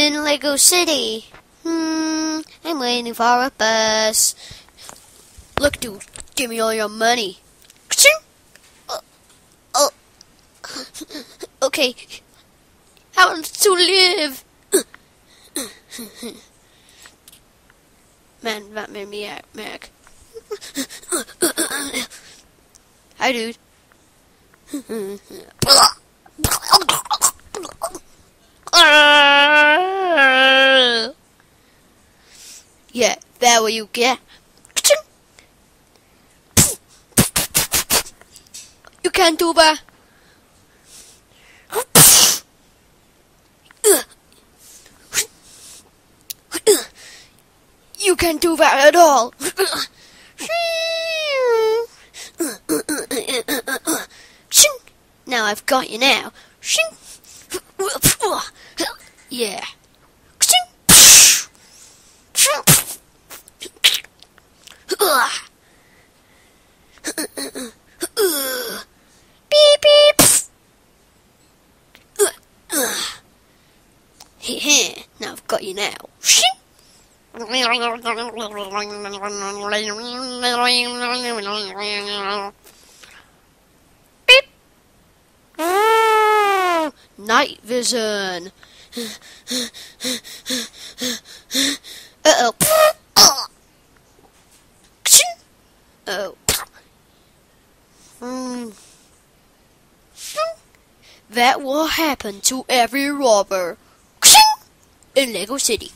in Lego City. I'm waiting for a bus. Look, dude, give me all your money. Okay. How to live? Man, that made me mad. Hi, dude. Yeah, that what you get. You can't do that. You can't do that at all. Now I've got you now. Yeah. Beep beep. Now I've got you now. Beep. Night vision. Uh-oh. Oh. That will happen to every robber in Lego City.